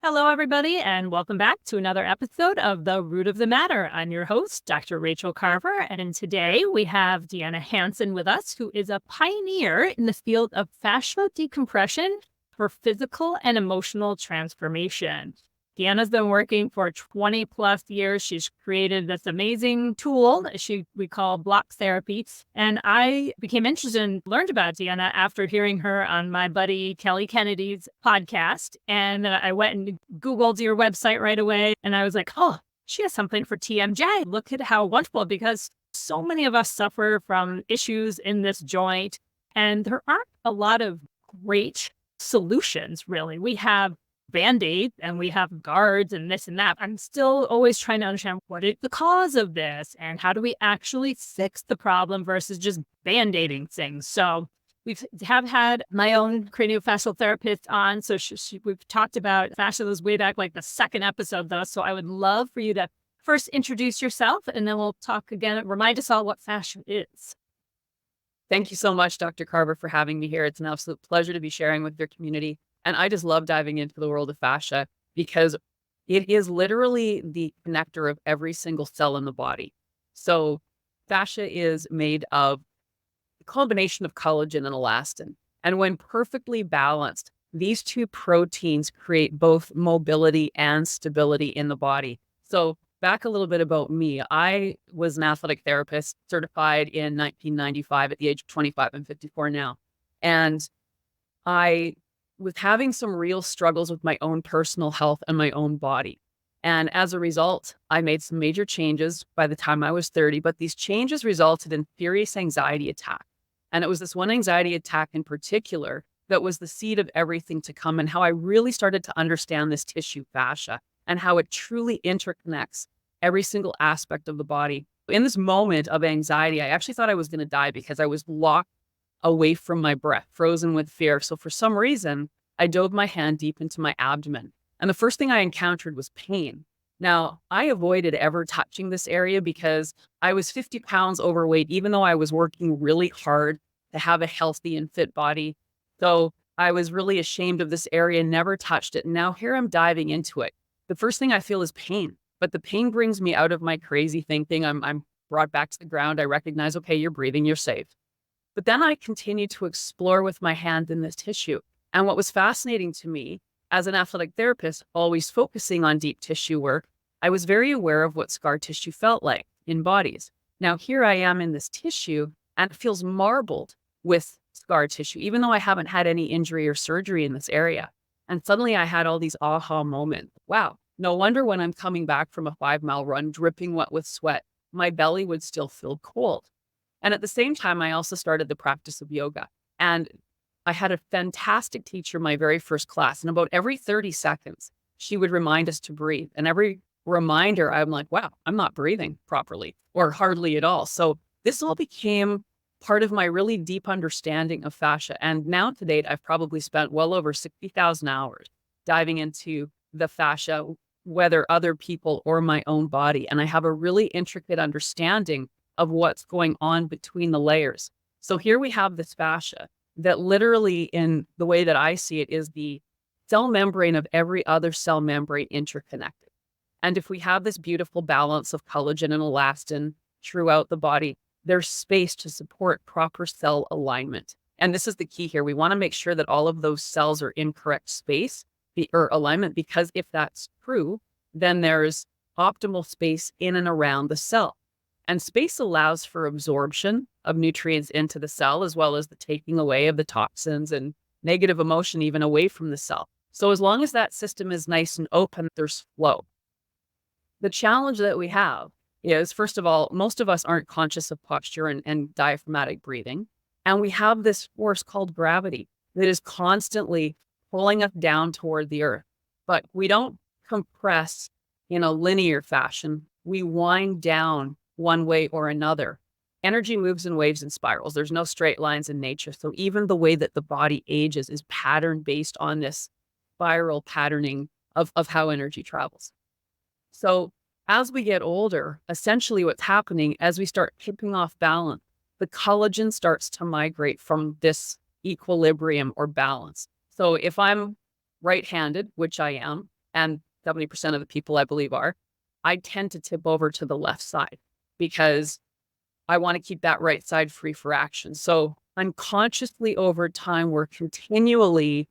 Hello, everybody, and welcome back to another episode of The Root of the Matter. I'm your host, Dr. Rachaele Carver, and today we have Deanna Hansen with us, who is a pioneer in the field of fascial decompression for physical and emotional transformation. Deanna's been working for 20 plus years. She's created this amazing tool that we call block therapy. And I became interested and learned about Deanna after hearing her on my buddy Kelly Kennedy's podcast. And I went and Googled your website right away. And I was like, oh, she has something for TMJ. Look at how wonderful, because so many of us suffer from issues in this joint. And there aren't a lot of great solutions, really. We have Band-Aids and we have guards and this and that. I'm still always trying to understand what is the cause of this and how do we actually fix the problem versus just Band-Aiding things. So have had my own craniofacial therapist on. So we've talked about fascia those way back, like the second episode though. So I would love for you to first introduce yourself and then we'll talk again. Remind us all what fascia is. Thank you so much, Dr. Carver, for having me here. It's an absolute pleasure to be sharing with your community. And I just love diving into the world of fascia because it is literally the connector of every single cell in the body. So fascia is made of a combination of collagen and elastin. And when perfectly balanced, these two proteins create both mobility and stability in the body. So back a little bit about me. I was an athletic therapist certified in 1995 at the age of 25. I'm 54 now. And I was having some real struggles with my own personal health and my own body. And as a result, I made some major changes by the time I was 30, but these changes resulted in furious anxiety attack. And it was this one anxiety attack in particular that was the seed of everything to come, and how I really started to understand this tissue fascia and how it truly interconnects every single aspect of the body. In this moment of anxiety, I actually thought I was going to die because I was locked away from my breath, frozen with fear. So for some reason, I dove my hand deep into my abdomen. And the first thing I encountered was pain. Now, I avoided ever touching this area because I was 50 pounds overweight, even though I was working really hard to have a healthy and fit body. So I was really ashamed of this area, never touched it. And now here I'm diving into it. The first thing I feel is pain, but the pain brings me out of my crazy thinking. I'm brought back to the ground. I recognize, okay, you're breathing, you're safe. But then I continued to explore with my hand in this tissue. And what was fascinating to me as an athletic therapist, always focusing on deep tissue work, I was very aware of what scar tissue felt like in bodies. Now, here I am in this tissue and it feels marbled with scar tissue, even though I haven't had any injury or surgery in this area. And suddenly I had all these aha moments. Wow, no wonder when I'm coming back from a 5-mile run, dripping wet with sweat, my belly would still feel cold. And at the same time, I also started the practice of yoga. And I had a fantastic teacher my very first class. And about every 30 seconds, she would remind us to breathe. And every reminder, I'm like, wow, I'm not breathing properly or hardly at all. So this all became part of my really deep understanding of fascia. And now to date, I've probably spent well over 60,000 hours diving into the fascia, whether other people or my own body. And I have a really intricate understanding of what's going on between the layers. So here we have this fascia that literally, in the way that I see it, is the cell membrane of every other cell membrane interconnected. And if we have this beautiful balance of collagen and elastin throughout the body, there's space to support proper cell alignment. And this is the key here. We want to make sure that all of those cells are in correct space or alignment, because if that's true, then there's optimal space in and around the cell. And space allows for absorption of nutrients into the cell, as well as the taking away of the toxins and negative emotion even away from the cell. So as long as that system is nice and open, there's flow. The challenge that we have is, first of all, most of us aren't conscious of posture and diaphragmatic breathing. And we have this force called gravity that is constantly pulling us down toward the earth. But we don't compress in a linear fashion. We wind down one way or another. Energy moves in waves and spirals. There's no straight lines in nature. So even the way that the body ages is patterned based on this spiral patterning of how energy travels. So as we get older, essentially what's happening as we start tipping off balance, the collagen starts to migrate from this equilibrium or balance. So if I'm right-handed, which I am, and 70% of the people I believe are, I tend to tip over to the left side because I want to keep that right side free for action. So unconsciously over time, we're continually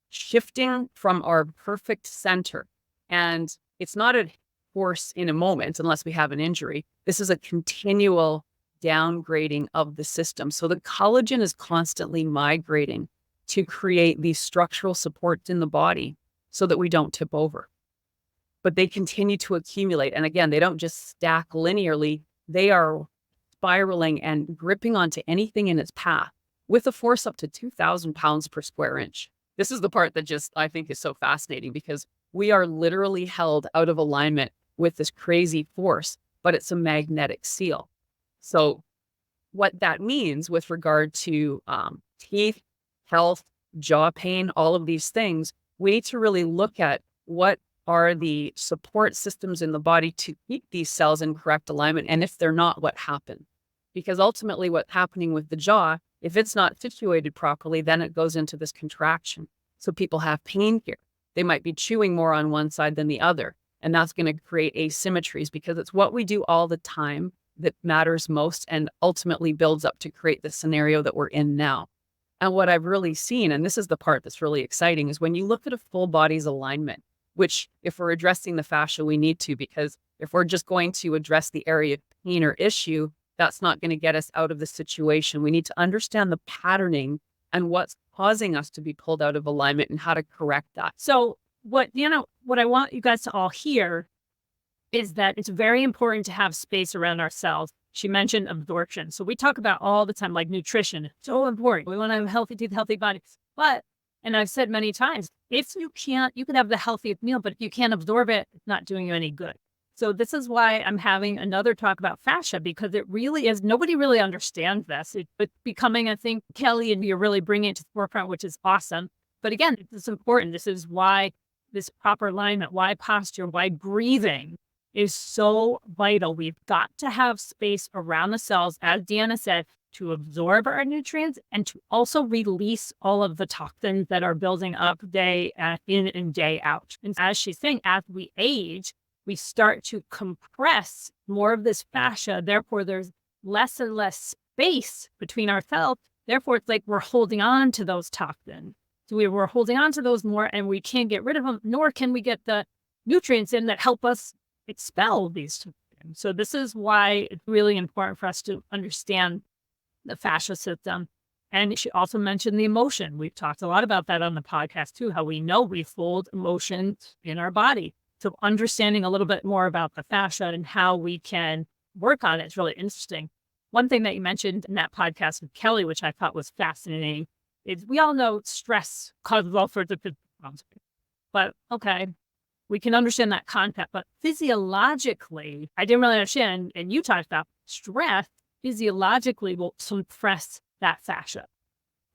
shifting from our perfect center. And it's not a force in a moment unless we have an injury. This is a continual downgrading of the system. So the collagen is constantly migrating to create these structural supports in the body so that we don't tip over. But they continue to accumulate. And again, they don't just stack linearly. They are spiraling and gripping onto anything in its path with a force up to 2,000 pounds per square inch. This is the part that just, I think, is so fascinating because we are literally held out of alignment with this crazy force, but it's a magnetic seal. So what that means with regard to teeth, health, jaw pain, all of these things, we need to really look at what are the support systems in the body to keep these cells in correct alignment. And if they're not, what happened? Because ultimately what's happening with the jaw, if it's not situated properly, then it goes into this contraction. So people have pain here. They might be chewing more on one side than the other. And that's going to create asymmetries because it's what we do all the time that matters most and ultimately builds up to create the scenario that we're in now. And what I've really seen, and this is the part that's really exciting, is when you look at a full body's alignment, which if we're addressing the fascia, we need to, because if we're just going to address the area of pain or issue, that's not going to get us out of the situation. We need to understand the patterning and what's causing us to be pulled out of alignment and how to correct that. So what I want you guys to all hear is that it's very important to have space around ourselves. She mentioned absorption. So we talk about all the time, like nutrition. It's so important. We want to have healthy teeth, healthy body. But, and I've said many times, if you can't, you can have the healthiest meal, but if you can't absorb it, it's not doing you any good. So this is why I'm having another talk about fascia, because it really is, nobody really understands this. It's becoming, I think, Kelly, and you're really bringing it to the forefront, which is awesome. But again, it's important. This is why this proper alignment, why posture, why breathing is so vital. We've got to have space around the cells, as Deanna said, to absorb our nutrients and to also release all of the toxins that are building up day in and day out. And as she's saying, as we age, we start to compress more of this fascia. Therefore, there's less and less space between our cells. Therefore, it's like we're holding on to those toxins. So we're holding on to those more and we can't get rid of them, nor can we get the nutrients in that help us expel these toxins. So this is why it's really important for us to understand the fascia system. And she also mentioned the emotion. We've talked a lot about that on the podcast too, how we know we hold emotions in our body. So understanding a little bit more about the fascia and how we can work on it is really interesting. One thing that you mentioned in that podcast with Kelly, which I thought was fascinating, is we all know stress causes all sorts of physical problems. But okay, we can understand that concept. But physiologically, I didn't really understand, and you talked about stress physiologically will suppress that fascia.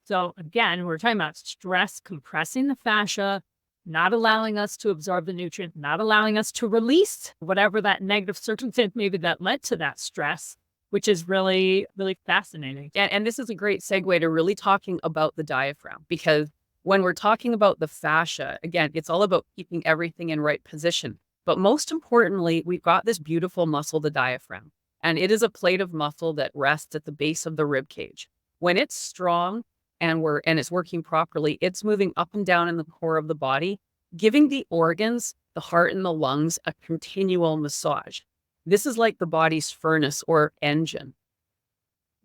So again, we're talking about stress compressing the fascia, not allowing us to absorb the nutrient, not allowing us to release whatever that negative circumstance maybe that led to that stress, which is really, really fascinating. And this is a great segue to really talking about the diaphragm, because when we're talking about the fascia, again, it's all about keeping everything in right position. But most importantly, we've got this beautiful muscle, the diaphragm, and it is a plate of muscle that rests at the base of the rib cage. When it's strong and it's working properly, it's moving up and down in the core of the body, giving the organs, the heart and the lungs, a continual massage. This is like the body's furnace or engine.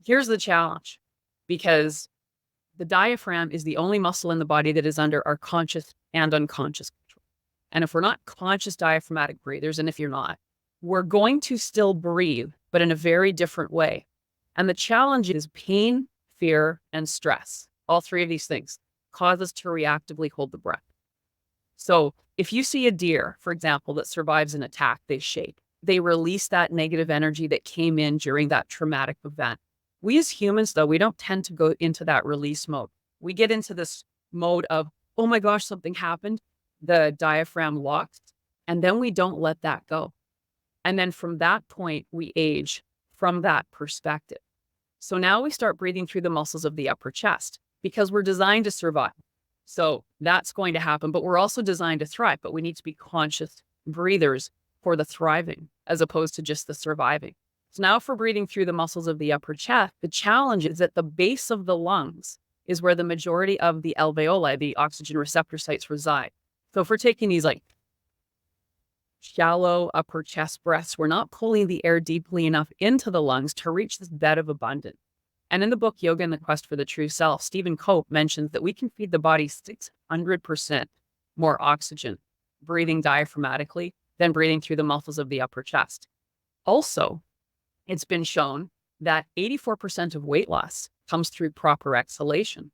Here's the challenge, because the diaphragm is the only muscle in the body that is under our conscious and unconscious control. And if we're not conscious diaphragmatic breathers, and if you're not, we're going to still breathe, but in a very different way. And the challenge is pain, fear, and stress. All three of these things cause us to reactively hold the breath. So if you see a deer, for example, that survives an attack, they shake. They release that negative energy that came in during that traumatic event. We as humans, though, we don't tend to go into that release mode. We get into this mode of, oh my gosh, something happened. The diaphragm locks, and then we don't let that go. And then from that point, we age from that perspective. So now we start breathing through the muscles of the upper chest because we're designed to survive. So that's going to happen. But we're also designed to thrive, but we need to be conscious breathers for the thriving as opposed to just the surviving. So now if we're breathing through the muscles of the upper chest, the challenge is at the base of the lungs is where the majority of the alveoli, the oxygen receptor sites, reside. So if we're taking these like shallow upper chest breaths, we're not pulling the air deeply enough into the lungs to reach this bed of abundance. And in the book, Yoga and the Quest for the True Self, Stephen Cope mentions that we can feed the body 600% more oxygen breathing diaphragmatically than breathing through the muscles of the upper chest. Also, it's been shown that 84% of weight loss comes through proper exhalation.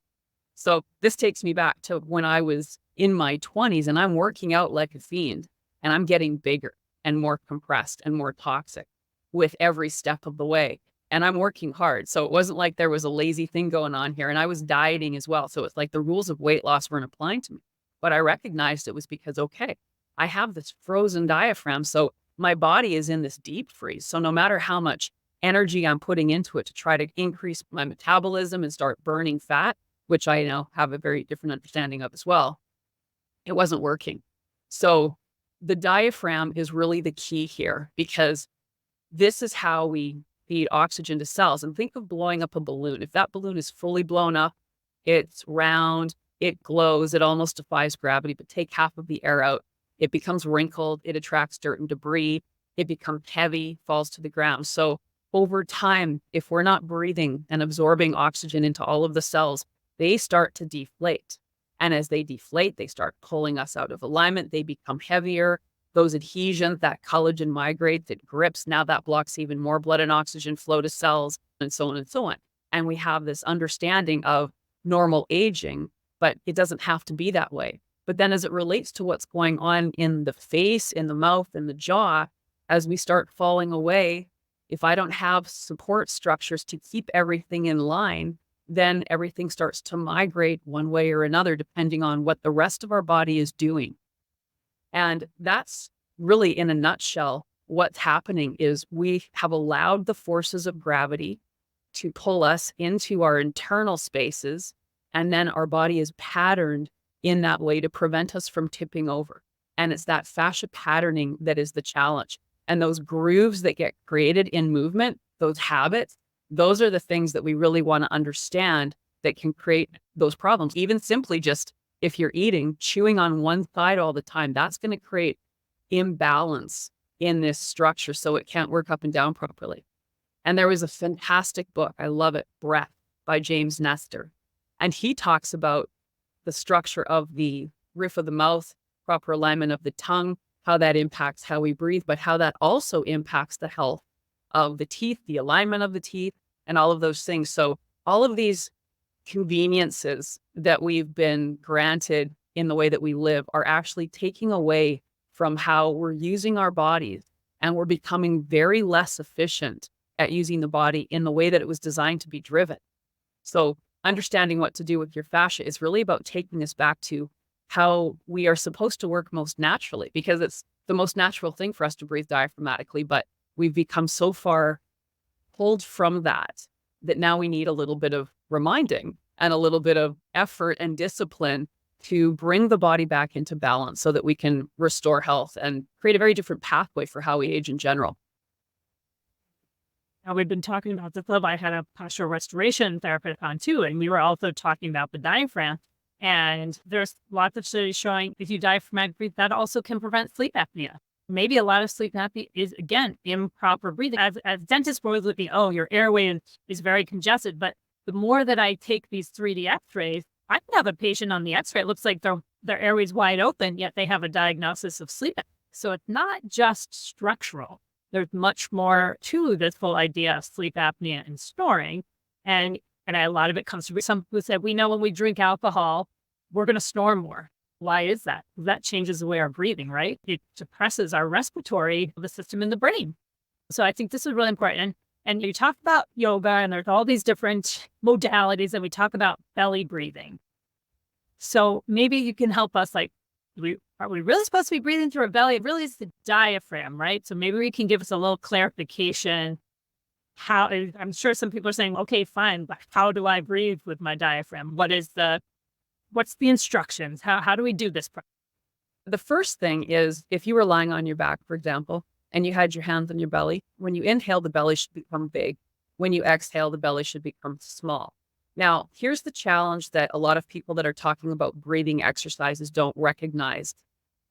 So this takes me back to when I was in my 20s and I'm working out like a fiend and I'm getting bigger and more compressed and more toxic with every step of the way. And I'm working hard. So it wasn't like there was a lazy thing going on here. And I was dieting as well. So it's like the rules of weight loss weren't applying to me. But I recognized it was because, okay, I have this frozen diaphragm. So my body is in this deep freeze. So no matter how much energy I'm putting into it to try to increase my metabolism and start burning fat, which I now have a very different understanding of as well, it wasn't working. So the diaphragm is really the key here because this is how we feed oxygen to cells. And think of blowing up a balloon. If that balloon is fully blown up, it's round, it glows, it almost defies gravity, but take half of the air out, it becomes wrinkled, it attracts dirt and debris, it becomes heavy, falls to the ground. So over time, if we're not breathing and absorbing oxygen into all of the cells, they start to deflate. And as they deflate, they start pulling us out of alignment. They become heavier. Those adhesions, that collagen migrates, it grips. Now that blocks even more blood and oxygen flow to cells and so on and so on. And we have this understanding of normal aging, but it doesn't have to be that way. But then as it relates to what's going on in the face, in the mouth, and the jaw, as we start falling away, if I don't have support structures to keep everything in line, then everything starts to migrate one way or another, depending on what the rest of our body is doing. And that's really, in a nutshell, what's happening is we have allowed the forces of gravity to pull us into our internal spaces, and then our body is patterned in that way to prevent us from tipping over. And it's that fascia patterning that is the challenge. And those grooves that get created in movement, those habits, those are the things that we really want to understand that can create those problems. Even simply just if you're eating, chewing on one side all the time, that's going to create imbalance in this structure so it can't work up and down properly. And there was a fantastic book, I love it, Breath by James Nestor. And he talks about the structure of the roof of the mouth, proper alignment of the tongue, how that impacts how we breathe, but how that also impacts the health of the teeth, the alignment of the teeth, and all of those things. So all of these conveniences that we've been granted in the way that we live are actually taking away from how we're using our bodies, and we're becoming very less efficient at using the body in the way that it was designed to be driven. So understanding what to do with your fascia is really about taking us back to how we are supposed to work most naturally, because it's the most natural thing for us to breathe diaphragmatically, but we've become so far pulled from that now we need a little bit of reminding and a little bit of effort and discipline to bring the body back into balance so that we can restore health and create a very different pathway for how we age in general. Now, we've been talking about this. I had a postural restoration therapist on too, and we were also talking about the diaphragm. And there's lots of studies showing if you diaphragmatic breathe, that also can prevent sleep apnea. Maybe a lot of sleep apnea is, again, improper breathing. As dentists were looking, oh, your airway is very congested. But the more that I take these 3D x-rays, I can have a patient on the x-ray. It looks like their airway's wide open, yet they have a diagnosis of sleep apnea. So it's not just structural. There's much more to this whole idea of sleep apnea and snoring. And a lot of it comes from some people said, we know when we drink alcohol, we're going to snore more. Why is that? That changes the way our breathing, right? It suppresses our respiratory, the system in the brain. So I think this is really important. And you talk about yoga, and there's all these different modalities, and we talk about belly breathing. So maybe you can help us, like, are we really supposed to be breathing through our belly? It really is the diaphragm, right? So maybe we can give us a little clarification. How, I'm sure some people are saying, okay, fine, but how do I breathe with my diaphragm? What is the What's the instructions? How do we do this? The first thing is if you were lying on your back, for example, and you had your hands on your belly, when you inhale, the belly should become big. When you exhale, the belly should become small. Now, here's the challenge that a lot of people that are talking about breathing exercises don't recognize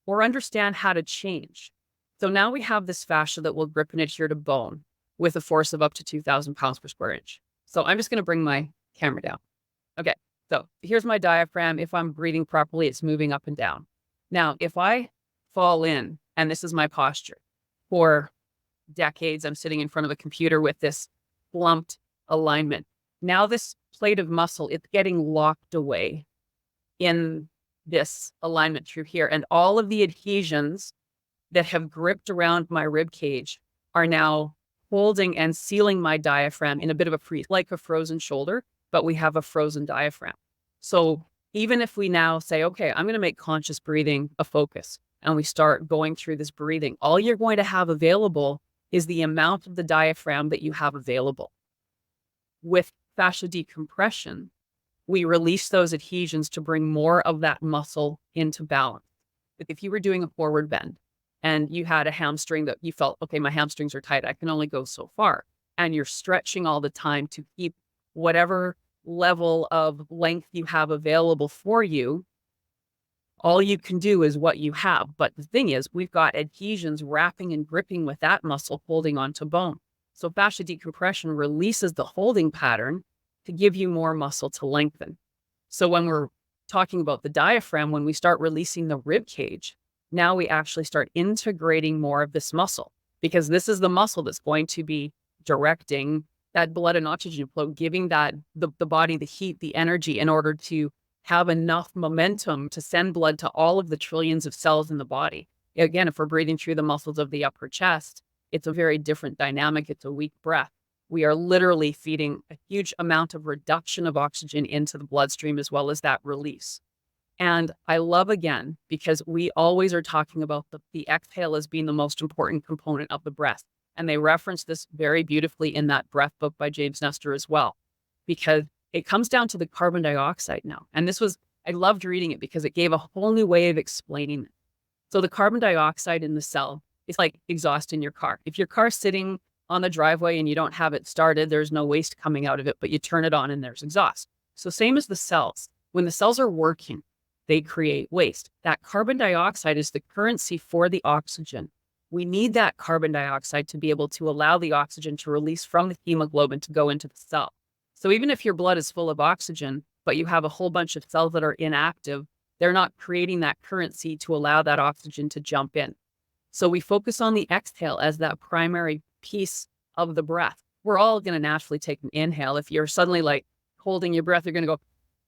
or understand how to change. So now we have this fascia that will grip and adhere to bone with a force of up to 2,000 pounds per square inch. So I'm just going to bring my camera down. Okay, so here's my diaphragm. If I'm breathing properly, it's moving up and down. Now, if I fall in, and this is my posture, for decades, I'm sitting in front of a computer with this slumped alignment. Now this plate of muscle, it's getting locked away in this alignment through here. And all of the adhesions that have gripped around my rib cage are now holding and sealing my diaphragm in a bit of a freeze, like a frozen shoulder, but we have a frozen diaphragm. So even if we now say, okay, I'm going to make conscious breathing a focus, and we start going through this breathing, all you're going to have available is the amount of the diaphragm that you have available. With fascia decompression, we release those adhesions to bring more of that muscle into balance. If you were doing a forward bend and you had a hamstring that you felt, okay, my hamstrings are tight, I can only go so far, and you're stretching all the time to keep whatever level of length you have available for you, all you can do is what you have. But the thing is, we've got adhesions wrapping and gripping with that muscle, holding onto bone. So fascia decompression releases the holding pattern to give you more muscle to lengthen. So when we're talking about the diaphragm, when we start releasing the rib cage, now we actually start integrating more of this muscle, because this is the muscle that's going to be directing that blood and oxygen flow, giving that the body the heat, the energy, in order to have enough momentum to send blood to all of the trillions of cells in the body. Again, if we're breathing through the muscles of the upper chest, it's a very different dynamic. It's a weak breath. We are literally feeding a huge amount of reduction of oxygen into the bloodstream, as well as that release. And I love, again, because we always are talking about the exhale as being the most important component of the breath. And they reference this very beautifully in that breath book by James Nestor as well, because it comes down to the carbon dioxide now. And I loved reading it because it gave a whole new way of explaining it. So the carbon dioxide in the cell is like exhaust in your car. If your car's sitting on the driveway and you don't have it started, there's no waste coming out of it, but you turn it on and there's exhaust. So same as the cells. When the cells are working, they create waste. That carbon dioxide is the currency for the oxygen. We need that carbon dioxide to be able to allow the oxygen to release from the hemoglobin to go into the cell. So even if your blood is full of oxygen, but you have a whole bunch of cells that are inactive, they're not creating that currency to allow that oxygen to jump in. So we focus on the exhale as that primary piece of the breath. We're all going to naturally take an inhale. If you're suddenly like holding your breath, you're going to go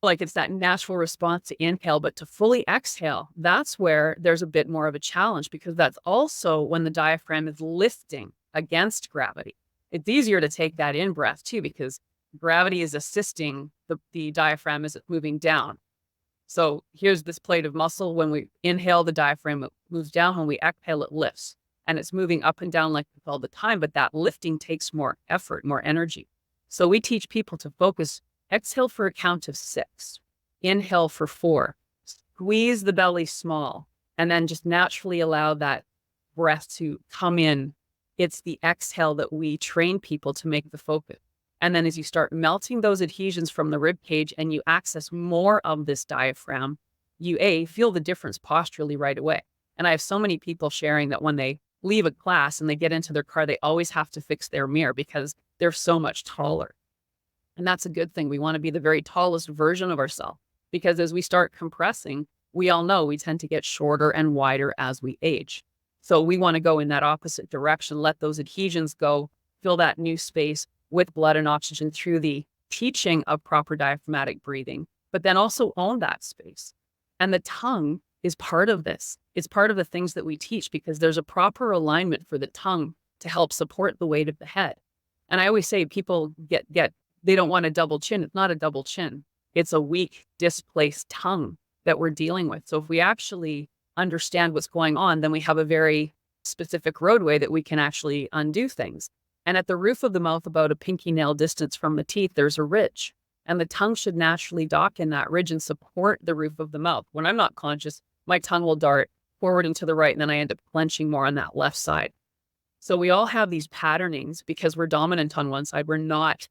like it's that natural response to inhale. But to fully exhale, that's where there's a bit more of a challenge, because that's also when the diaphragm is lifting against gravity. It's easier to take that in breath too, because gravity is assisting the diaphragm as it's moving down. So here's this plate of muscle. When we inhale, the diaphragm moves down. When we exhale, it lifts. And it's moving up and down like this all the time, but that lifting takes more effort, more energy. So we teach people to focus, exhale for a count of 6, inhale for 4, squeeze the belly small, and then just naturally allow that breath to come in. It's the exhale that we train people to make the focus. And then as you start melting those adhesions from the rib cage and you access more of this diaphragm, you feel the difference posturally right away. And I have so many people sharing that when they leave a class and they get into their car, they always have to fix their mirror because they're so much taller. And that's a good thing. We want to be the very tallest version of ourselves, because as we start compressing, we all know we tend to get shorter and wider as we age. So we want to go in that opposite direction, let those adhesions go, fill that new space with blood and oxygen through the teaching of proper diaphragmatic breathing, but then also own that space. And the tongue is part of this. It's part of the things that we teach, because there's a proper alignment for the tongue to help support the weight of the head. And I always say people they don't want a double chin. It's not a double chin. It's a weak, displaced tongue that we're dealing with. So if we actually understand what's going on, then we have a very specific roadway that we can actually undo things. And at the roof of the mouth, about a pinky nail distance from the teeth, there's a ridge. And the tongue should naturally dock in that ridge and support the roof of the mouth. When I'm not conscious, my tongue will dart forward and to the right, and then I end up clenching more on that left side. So we all have these patternings because we're dominant on one side. We're not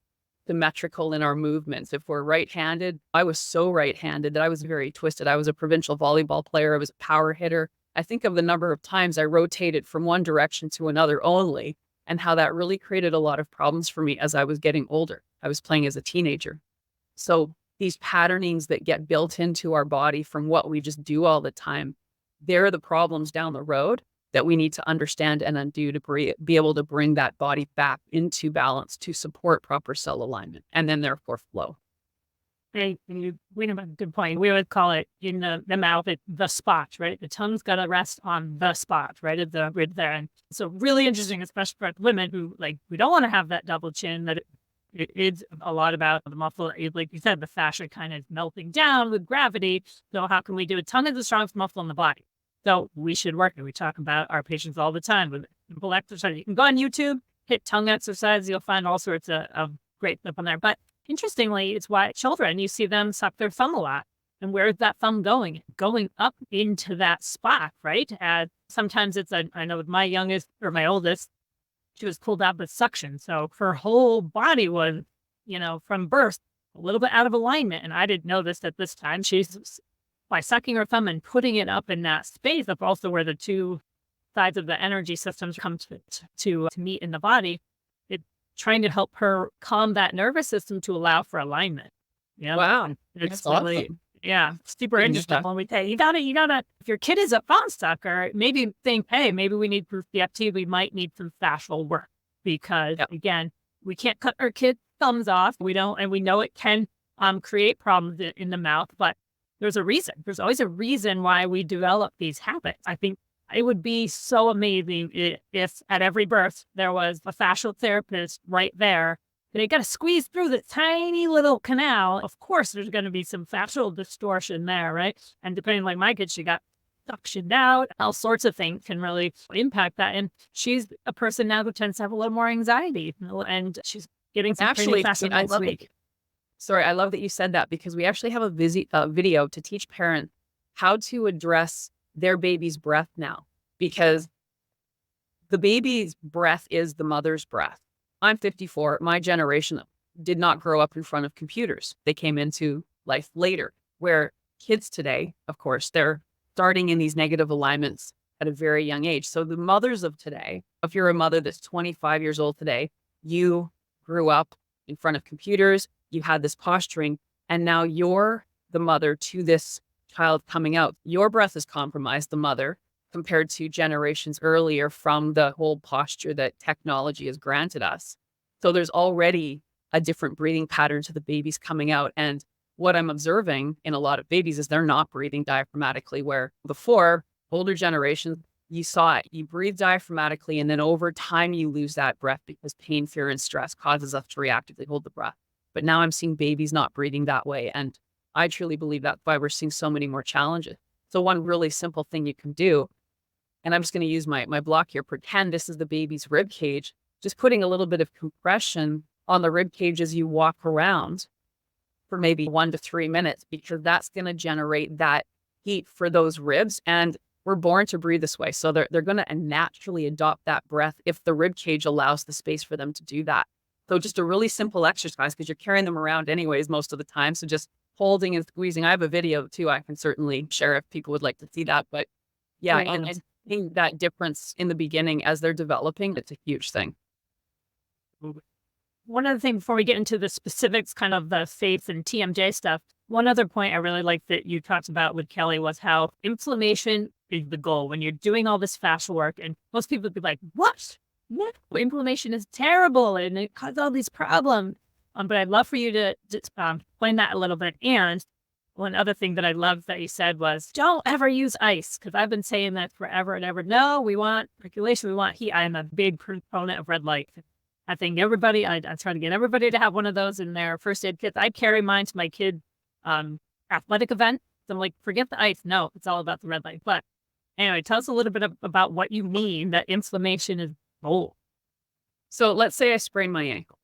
symmetrical in our movements. If we're right-handed, I was so right-handed that I was very twisted. I was a provincial volleyball player. I was a power hitter. I think of the number of times I rotated from one direction to another only, and how that really created a lot of problems for me as I was getting older. I was playing as a teenager. So these patternings that get built into our body from what we just do all the time, they're the problems down the road that we need to understand and undo to be able to bring that body back into balance to support proper cell alignment and then therefore flow. We have a good point. We would call it in the mouth, the spot, right? The tongue's got to rest on the spot, right? At the right there. And so really interesting, especially for women who we don't want to have that double chin, that it is a lot about the muscle. Like you said, the fascia kind of melting down with gravity. So how can we do it? Tongue is the strongest muscle in the body. So we should work it. We talk about our patients all the time with simple exercise. You can go on YouTube, hit tongue exercise. You'll find all sorts of great stuff on there. But interestingly, it's why children, you see them suck their thumb a lot. And where's that thumb going? Going up into that spot, right? And sometimes I know with my youngest or my oldest, she was pulled out with suction. So her whole body was, from birth, a little bit out of alignment. And I didn't know this at this time. She's by sucking her thumb and putting it up in that space, up also where the two sides of the energy systems come to meet in the body, it's trying to help her calm that nervous system to allow for alignment. Yeah. Wow. It's That's awesome. yeah, super interesting. When we say you gotta, if your kid is a thumb sucker, maybe think, hey, maybe we need for CFT, we might need some fascial work because again, we can't cut our kid's thumbs off. We don't, and we know it can create problems in the mouth, but there's a reason. There's always a reason why we develop these habits. I think it would be so amazing if at every birth there was a fascial therapist right there. They got to squeeze through the tiny little canal. Of course, there's going to be some fascial distortion there, right? And depending, like my kid, she got suctioned out. All sorts of things can really impact that. And she's a person now who tends to have a little more anxiety, and she's getting some Actually, fascia I next love week. Sorry, I love that you said that because we actually have a video to teach parents how to address their baby's breath now, because the baby's breath is the mother's breath. I'm 54. My generation did not grow up in front of computers. They came into life later, where kids today, of course, they're starting in these negative alignments at a very young age. So the mothers of today, if you're a mother that's 25 years old today, you grew up in front of computers, you had this posturing, and now you're the mother to this child coming out. Your breath is compromised, the mother, compared to generations earlier from the whole posture that technology has granted us. So there's already a different breathing pattern to the babies coming out. And what I'm observing in a lot of babies is they're not breathing diaphragmatically, where before, older generations, you saw it. You breathe diaphragmatically, and then over time, you lose that breath because pain, fear, and stress causes us to reactively hold the breath. But now I'm seeing babies not breathing that way. And I truly believe that's why we're seeing so many more challenges. So one really simple thing you can do, and I'm just going to use my block here, pretend this is the baby's rib cage, just putting a little bit of compression on the rib cage as you walk around for maybe 1 to 3 minutes, because that's going to generate that heat for those ribs. And we're born to breathe this way. So they're going to naturally adopt that breath if the rib cage allows the space for them to do that. So just a really simple exercise, because you're carrying them around anyways most of the time. So just holding and squeezing. I have a video too I can certainly share if people would like to see that. But yeah, and I think that difference in the beginning as they're developing, it's a huge thing. One other thing before we get into the specifics, kind of the faith and TMJ stuff, one other point I really like that you talked about with Kelly was how inflammation is the goal when you're doing all this fascia work. And most people would be like, what? No, inflammation is terrible and it causes all these problems. But I'd love for you to explain that a little bit. And one other thing that I loved that you said was, don't ever use ice, because I've been saying that forever and ever. No, we want circulation, we want heat. I am a big proponent of red light. I think everybody, I try to get everybody to have one of those in their first aid kits. I carry mine to my kid athletic event. So I'm like, forget the ice. No, it's all about the red light. But anyway, tell us a little bit about what you mean that inflammation is gold. So let's say I sprain my ankle.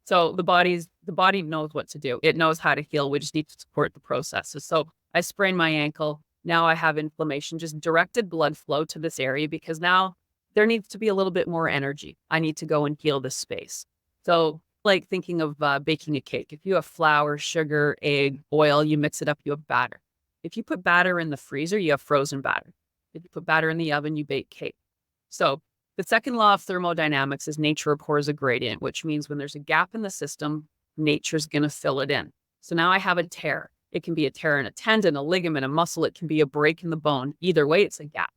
So the body knows what to do. It knows how to heal. We just need to support the processes. So I sprained my ankle. Now I have inflammation, just directed blood flow to this area because now there needs to be a little bit more energy. I need to go and heal this space. So like thinking of baking a cake. If you have flour, sugar, egg, oil, you mix it up, you have batter. If you put batter in the freezer, you have frozen batter. If you put batter in the oven, you bake cake. So the second law of thermodynamics is nature abhors a gradient, which means when there's a gap in the system, nature's going to fill it in. So now I have a tear. It can be a tear in a tendon, a ligament, a muscle. It can be a break in the bone. Either way, it's a gap.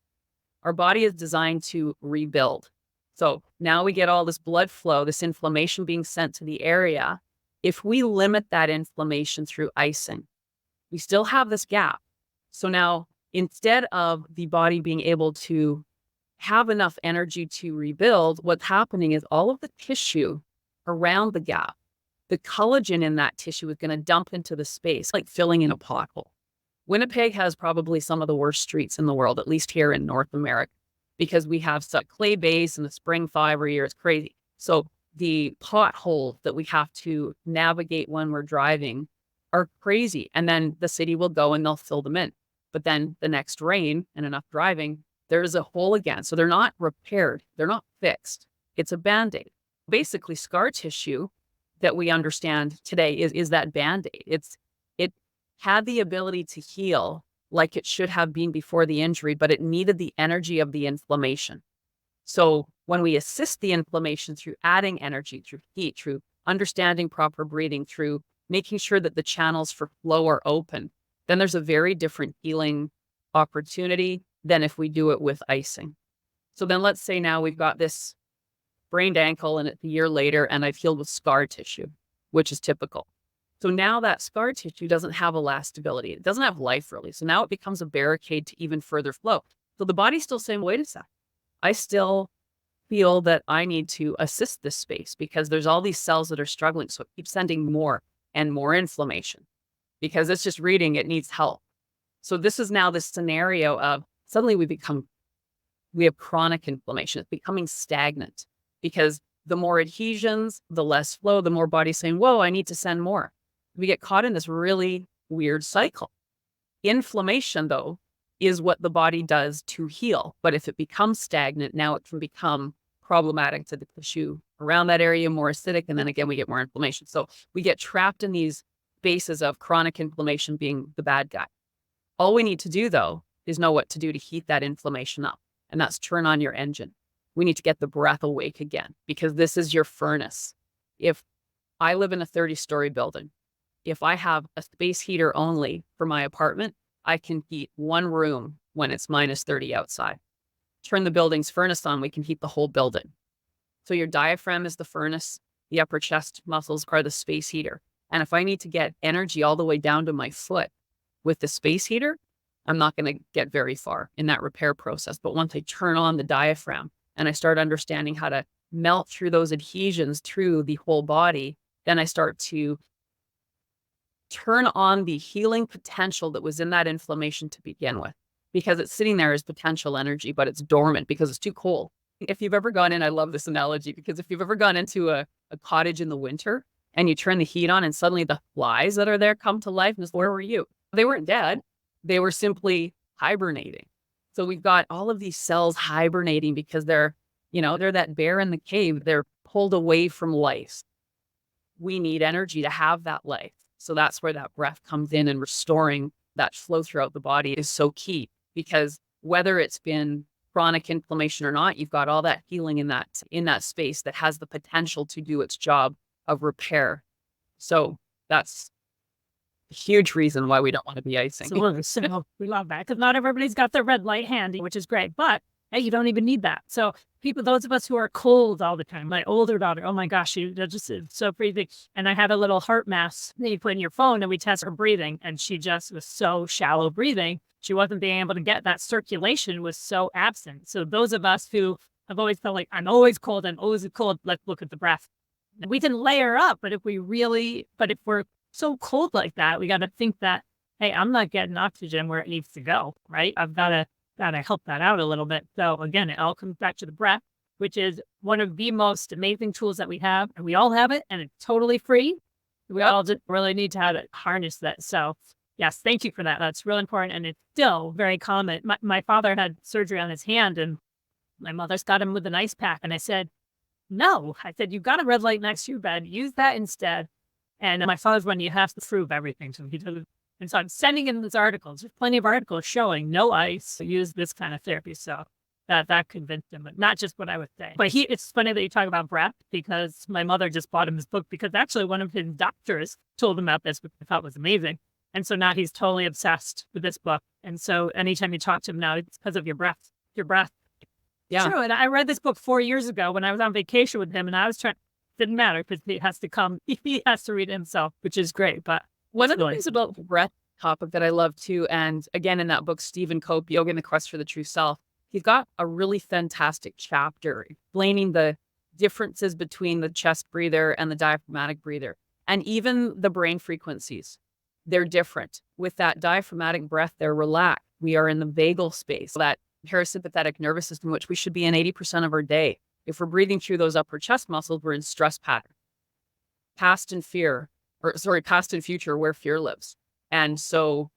Our body is designed to rebuild. So now we get all this blood flow, this inflammation being sent to the area. If we limit that inflammation through icing, we still have this gap. So now instead of the body being able to have enough energy to rebuild, what's happening is all of the tissue around the gap, the collagen in that tissue is going to dump into the space, like filling in a pothole. Winnipeg has probably some of the worst streets in the world, at least here in North America, because we have such clay base and the spring fiber year. It's crazy. So the potholes that we have to navigate when we're driving are crazy. And then the city will go and they'll fill them in. But then the next rain and enough driving, there's a hole again. So they're not repaired. They're not fixed. It's a Band-Aid. Basically, scar tissue that we understand today is that Band-Aid. It had the ability to heal like it should have been before the injury, but it needed the energy of the inflammation. So when we assist the inflammation through adding energy, through heat, through understanding proper breathing, through making sure that the channels for flow are open, then there's a very different healing opportunity than if we do it with icing. So then let's say now we've got this sprained ankle and it's a year later and I've healed with scar tissue, which is typical. So now that scar tissue doesn't have elastability. It doesn't have life really. So now it becomes a barricade to even further flow. So the body's still saying, wait a sec, I still feel that I need to assist this space because there's all these cells that are struggling. So it keeps sending more and more inflammation because it's just reading it needs help. So this is now this scenario of suddenly we have chronic inflammation. It's becoming stagnant because the more adhesions, the less flow, the more body's saying, whoa, I need to send more. We get caught in this really weird cycle. Inflammation, though, is what the body does to heal. But if it becomes stagnant, now it can become problematic to the tissue around that area, more acidic, and then again, we get more inflammation. So we get trapped in these spaces of chronic inflammation being the bad guy. All we need to do, though, is know what to do to heat that inflammation up. And that's turn on your engine. We need to get the breath awake again because this is your furnace. If I live in a 30-story building, if I have a space heater only for my apartment, I can heat one room when it's minus 30 outside. Turn the building's furnace on, we can heat the whole building. So your diaphragm is the furnace, the upper chest muscles are the space heater. And if I need to get energy all the way down to my foot with the space heater, I'm not going to get very far in that repair process. But once I turn on the diaphragm and I start understanding how to melt through those adhesions through the whole body, then I start to turn on the healing potential that was in that inflammation to begin with, because it's sitting there as potential energy, but it's dormant because it's too cold. If you've ever gone in, I love this analogy, because if you've ever gone into a cottage in the winter and you turn the heat on and suddenly the flies that are there come to life, and it's, where were you? They weren't dead. They were simply hibernating. So we've got all of these cells hibernating because they're that bear in the cave. They're pulled away from life. We need energy to have that life. So that's where that breath comes in, and restoring that flow throughout the body is so key, because whether it's been chronic inflammation or not, you've got all that healing in that space that has the potential to do its job of repair. So that's a huge reason why we don't want to be icing. So we love that, because not everybody's got their red light handy, which is great. But hey, you don't even need that. So those of us who are cold all the time, my older daughter, oh my gosh, she just is so breathing. And I had a little heart mask that you put in your phone, and we test her breathing, and she just was so shallow breathing. She wasn't being able to get that circulation, was so absent. So those of us who have always felt like, I'm always cold, let's look at the breath. And we can layer up, but if we're so cold like that, we got to think that, hey, I'm not getting oxygen where it needs to go, right? I've got to help that out a little bit. So again, it all comes back to the breath. which is one of the most amazing tools that we have. And we all have it, and it's totally free. We all just really need to how to harness that. So yes, thank you for that. That's really important. And it's still very common. My father had surgery on his hand, and my mother's got him with an ice pack. And I said, no, I said, you've got a red light next to your bed. Use that instead. And my father's one, you have to prove everything. So he did. And so I'm sending in these articles. There's plenty of articles showing no ice, use this kind of therapy. So that convinced him, but not just what I would say. But it's funny that you talk about breath, because my mother just bought him his book, because actually one of his doctors told him about this, which I thought was amazing. And so now he's totally obsessed with this book. And so anytime you talk to him now, it's because of your breath. Yeah. True. And I read this book 4 years ago when I was on vacation with him, and I was didn't matter, because he has to come, he has to read it himself, which is great. But one of the things about the breath topic that I love too, and again, in that book, Stephen Cope, Yoga and the Quest for the True Self, he's got a really fantastic chapter explaining the differences between the chest breather and the diaphragmatic breather, and even the brain frequencies. They're different. With that diaphragmatic breath, they're relaxed. We are in the vagal space, that parasympathetic nervous system, which we should be in 80% of our day. If we're breathing through those upper chest muscles, we're in stress pattern. Past and future, where fear lives. And so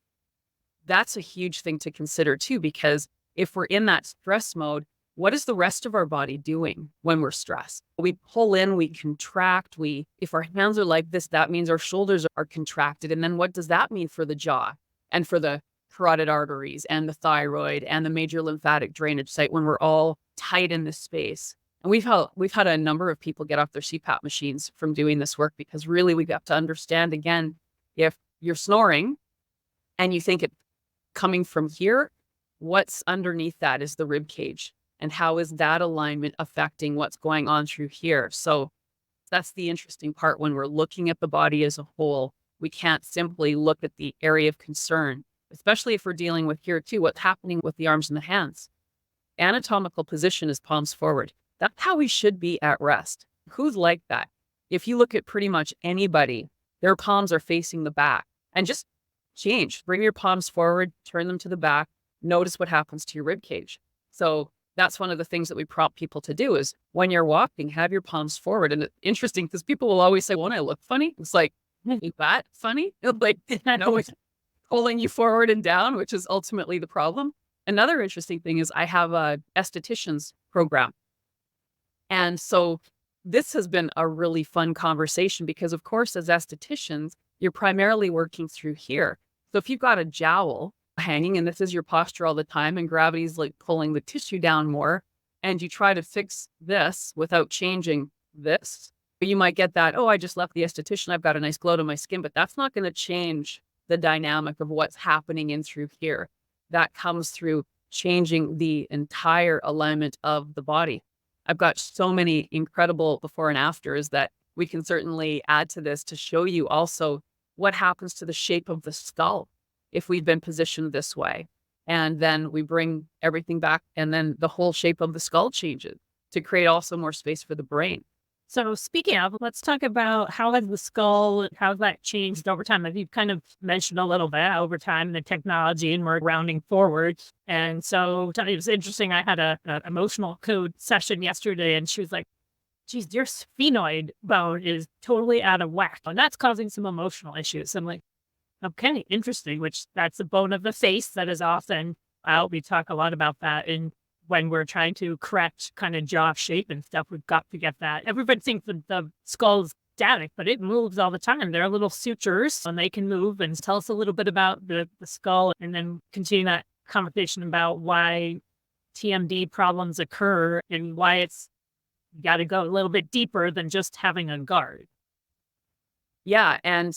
that's a huge thing to consider too, because if we're in that stress mode, what is the rest of our body doing when we're stressed? We pull in, we contract, if our hands are like this, that means our shoulders are contracted. And then what does that mean for the jaw and for the carotid arteries and the thyroid and the major lymphatic drainage site when we're all tight in this space? And we've had a number of people get off their CPAP machines from doing this work, because really we got to understand, again, if you're snoring and you think it's coming from here, what's underneath that is the rib cage. And how is that alignment affecting what's going on through here? So that's the interesting part. When we're looking at the body as a whole, we can't simply look at the area of concern, especially if we're dealing with here too, what's happening with the arms and the hands. Anatomical position is palms forward. That's how we should be at rest. Who's like that? If you look at pretty much anybody, their palms are facing the back. And just change. Bring your palms forward, turn them to the back. Notice what happens to your rib cage. So that's one of the things that we prompt people to do, is when you're walking, have your palms forward. And it's interesting because people will always say, won't I look funny? It's like, is that funny? Like, it's pulling you forward and down, which is ultimately the problem. Another interesting thing is I have a esthetician's program. And so this has been a really fun conversation, because of course, as estheticians, you're primarily working through here. So if you've got a jowl hanging and this is your posture all the time and gravity's like pulling the tissue down more, and you try to fix this without changing this, you might get that, oh, I just left the esthetician, I've got a nice glow to my skin, but that's not going to change the dynamic of what's happening in through here. That comes through changing the entire alignment of the body. I've got so many incredible before and afters that we can certainly add to this to show you also what happens to the shape of the skull if we've been positioned this way. And then we bring everything back, and then the whole shape of the skull changes to create also more space for the brain. So speaking of, let's talk about how has the skull, how's that changed over time? You've kind of mentioned a little bit over time, the technology, and we're rounding forward. And so it was interesting. I had an emotional code session yesterday, and she was like, geez, your sphenoid bone is totally out of whack, and that's causing some emotional issues. I'm like, okay, interesting, which that's the bone of the face that is often, we talk a lot about that when we're trying to correct kind of jaw shape and stuff, we've got to get that. Everybody thinks that the skull is static, but it moves all the time. There are little sutures and they can move. And tell us a little bit about the skull, and then continue that conversation about why TMD problems occur and why it's got to go a little bit deeper than just having a guard. Yeah. And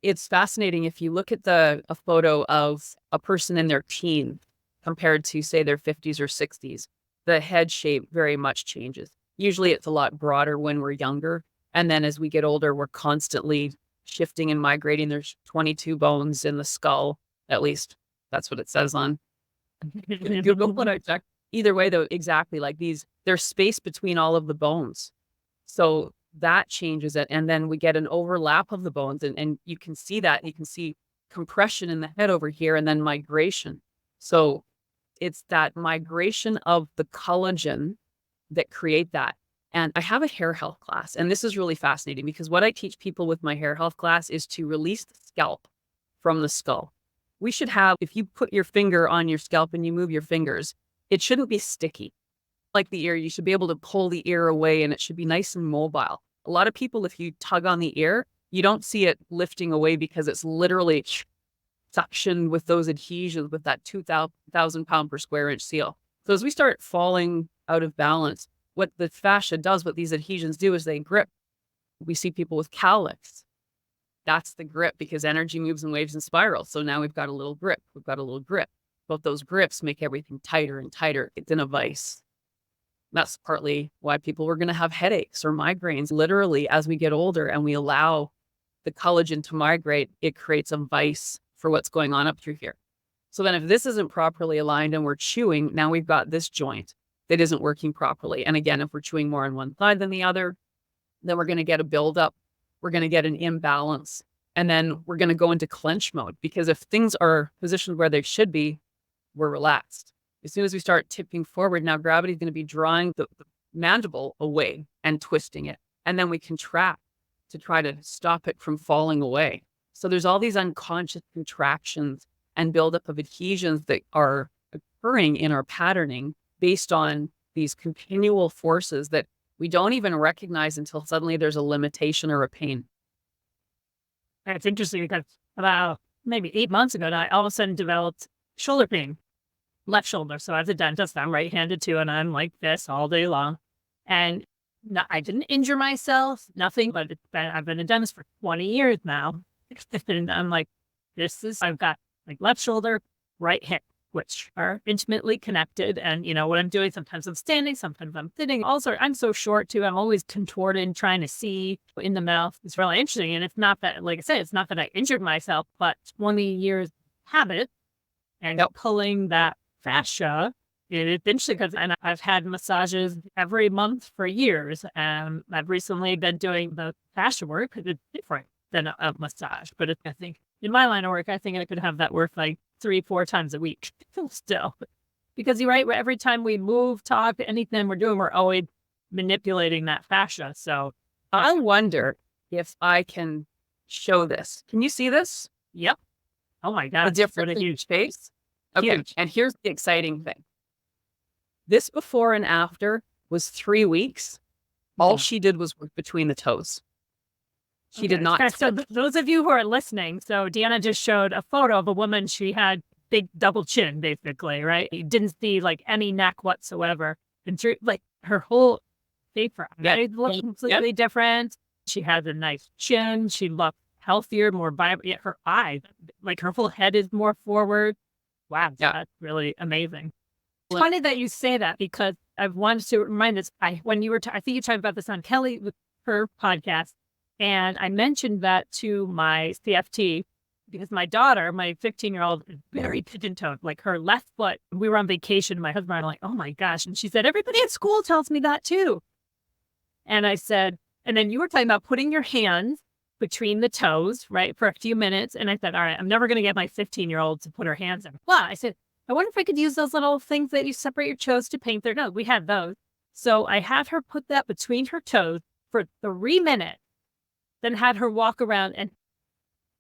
it's fascinating. If you look at a photo of a person in their teens compared to, say, their 50s or 60s, the head shape very much changes. Usually it's a lot broader when we're younger. And then as we get older, we're constantly shifting and migrating. There's 22 bones in the skull. At least that's what it says on Google when I check. Either way, though, exactly like these, there's space between all of the bones. So that changes it. And then we get an overlap of the bones. And you can see that. You can see compression in the head over here, and then migration. So it's that migration of the collagen that create that. And I have a hair health class, and this is really fascinating because what I teach people with my hair health class is to release the scalp from the skull. We should have, if you put your finger on your scalp and you move your fingers, it shouldn't be sticky. Like the ear, you should be able to pull the ear away and it should be nice and mobile. A lot of people, if you tug on the ear, you don't see it lifting away because it's literally suction with those adhesions with that 2,000 pound per square inch seal. So as we start falling out of balance, what the fascia does, what these adhesions do is they grip. We see people with cowlicks. That's the grip because energy moves in waves and spirals. So now we've got a little grip. We've got a little grip. But those grips make everything tighter and tighter. It's in a vice. That's partly why people are going to have headaches or migraines. Literally, as we get older and we allow the collagen to migrate, it creates a vice for what's going on up through here. So then if this isn't properly aligned and we're chewing, now we've got this joint that isn't working properly. And again, if we're chewing more on one side than the other, then we're going to get a buildup. We're going to get an imbalance. And then we're going to go into clench mode because if things are positioned where they should be, we're relaxed. As soon as we start tipping forward, now gravity is going to be drawing the mandible away and twisting it. And then we contract to try to stop it from falling away. So there's all these unconscious contractions and buildup of adhesions that are occurring in our patterning based on these continual forces that we don't even recognize until suddenly there's a limitation or a pain. And it's interesting because about maybe 8 months ago, I all of a sudden developed shoulder pain, left shoulder. So as a dentist, I'm right-handed too, and I'm like this all day long. And I didn't injure myself, nothing, but I've been a dentist for 20 years now. And I'm like, I've got like left shoulder, right hip, which are intimately connected. And, what I'm doing, sometimes I'm standing, sometimes I'm sitting. Also, I'm so short too. I'm always contorted, trying to see in the mouth. It's really interesting. And it's not that, like I said, it's not that I injured myself, but 20 years habit and pulling that fascia. It's interesting because I've had massages every month for years. And I've recently been doing the fascia work because it's different than a massage. But I think in my line of work, I think I could have that work like 3-4 times a week still. Because you're right, every time we move, talk, anything we're doing, we're always manipulating that fascia. So I wonder if I can show this. Can you see this? Yep. Oh my God. A different, what a huge space. Okay. Huge. And here's the exciting thing. This before and after was 3 weeks. All she did was work between the toes. She did not. So those of you who are listening, so Deanna just showed a photo of a woman. She had big double chin, basically, right? You didn't see like any neck whatsoever. And like her whole face, her eyes looked completely different. She had a nice chin. She looked healthier, more vibrant. Yet her eyes, like her whole head is more forward. Wow, that's really amazing. It's funny that you say that because I've wanted to remind us. When you were, I think you talked about this on Kelly with her podcast. And I mentioned that to my CFT because my daughter, my 15-year-old, is very pigeon-toed. Like her left foot, we were on vacation. My husband and I were like, oh my gosh. And she said, everybody at school tells me that too. And I said, and then you were talking about putting your hands between the toes, right, for a few minutes. And I said, all right, I'm never going to get my 15-year-old to put her hands in. Well, I said, I wonder if I could use those little things that you separate your toes to paint their nose. We had those. So I had her put that between her toes for 3 minutes. Then had her walk around and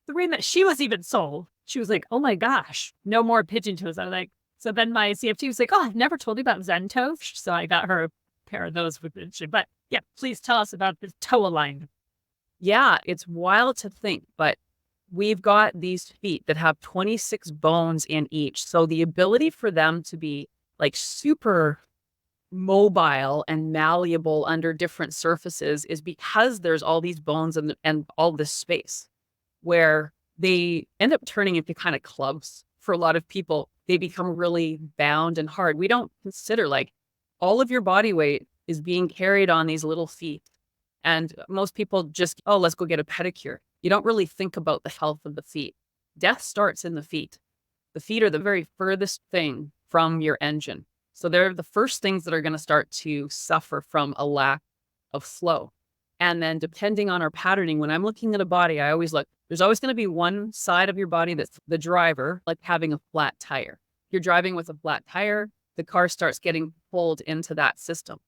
3 minutes. She was even sold. She was like, oh my gosh, no more pigeon toes. I was like, so then my CFT was like, oh, I've never told you about Zen toes. So I got her a pair of those with it. But yeah, please tell us about this toe alignment. Yeah, it's wild to think, but we've got these feet that have 26 bones in each. So the ability for them to be like super mobile and malleable under different surfaces is because there's all these bones and all this space where they end up turning into kind of clubs for a lot of people. They become really bound and hard. We don't consider like all of your body weight is being carried on these little feet. And most people just, oh, let's go get a pedicure. You don't really think about the health of the feet. Death starts in the feet. The feet are the very furthest thing from your engine. So they're the first things that are going to start to suffer from a lack of flow. And then depending on our patterning, when I'm looking at a body, I always look, there's always going to be one side of your body that's the driver, like having a flat tire. If you're driving with a flat tire, the car starts getting pulled into that system.